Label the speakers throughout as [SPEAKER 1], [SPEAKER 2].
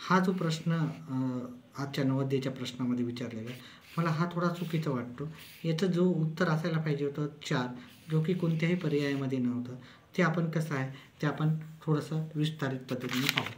[SPEAKER 1] हा जो प्रश्न आजच्या नवोदयच्या प्रश्नामध्ये विचारलेला आहे, मला हा थोडा चुकीचा वाटतो. याचं जो उत्तर असायला पाहिजे होतं 4, जो की कोणत्याही पर्यायामध्ये नव्हतं. ते आपण कसं आहे, ते आपण थोडंसं विस्तारित पद्धतीने पाहू.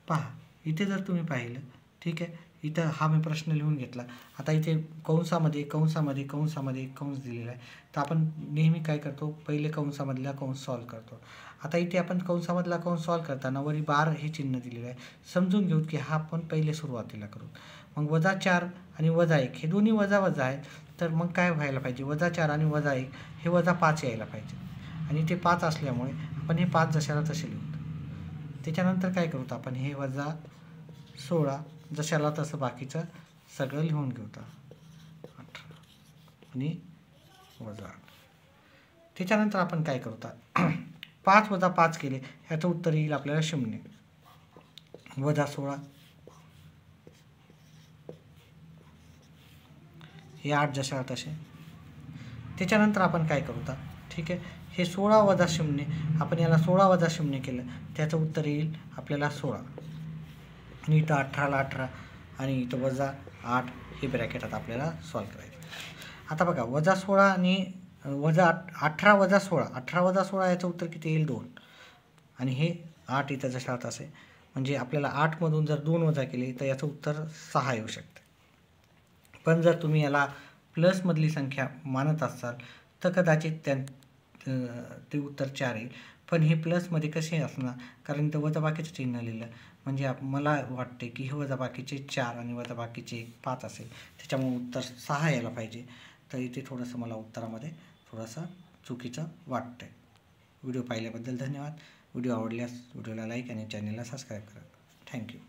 [SPEAKER 1] पहा, इथे जर तुम्ही पाहिलं, ठीक आहे, इथं हा मी प्रश्न लिहून घेतला. आता इथे कंसामध्ये कंसामध्ये कंसामध्ये कंस दिलेला आहे. तर आपण नेहमी काय करतो, पहिले कंसामधला कंस सॉल्व करतो. आता इथे आपण कंसामधला कंस सॉल्व करताना वरी बार हे चिन्ह दिलेलं आहे. समजून घेऊ की हा आपण पहिले सुरुवातीला करू. मग -4 आणि -1 हे दोन्ही वजा वजा आहेत. तर मग काय व्हायला पाहिजे, -4 आणि -1 हे -5 यायला पाहिजे. आणि ते 5 असल्यामुळे आपण हे 5 जशाला तसे लिहू. त्याच्यानंतर काय करूत आपण, हे -16 जशाला तसं बाकीचं सगळं लिहून घेऊ. 18 आणि -8. त्याच्यानंतर आपण काय करूता 5 - 5 केले, ह्याचं उत्तर येईल आपल्याला 0. -16 हे 8 जशाला तसे. त्याच्यानंतर आपण काय करूता, ठीक आहे, हे 16 - 0 आपण याला 16 - 0 केलं, त्याचं उत्तर येईल आपल्याला 16. आणि इथं 18ला 18 आणि इथं -8 हे ब्रॅकेटात आपल्याला सॉल्व करायचं. आता बघा, -16 आणि 18 - 16 18 - 16 याचं उत्तर किती येईल, 2. आणि हे 8 इथं जशाला तसे. म्हणजे आपल्याला 8 मधून जर 2 वजा केले तर याचं उत्तर 6 येऊ शकते. पण जर तुम्ही याला प्लसमधली संख्या मानत असाल तर कदाचित ते उत्तर 4 येईल. पण हे प्लसमध्ये कसे असणार, कारण इथं वजाबाकीचं चिन्ह लिहिलं. म्हणजे मला वाटते की हे वजाबाकीचे 4 आणि वजाबाकीचे 5 असेल. त्याच्यामुळे उत्तर 6 यायला पाहिजे. तर इथे थोडंसं मला उत्तरामध्ये थोडंसं चुकीचं वाटतं आहे. व्हिडिओ पाहिल्याबद्दल धन्यवाद. व्हिडिओ आवडल्यास व्हिडिओला लाईक आणि चॅनलला सबस्क्राईब करा. थँक्यू.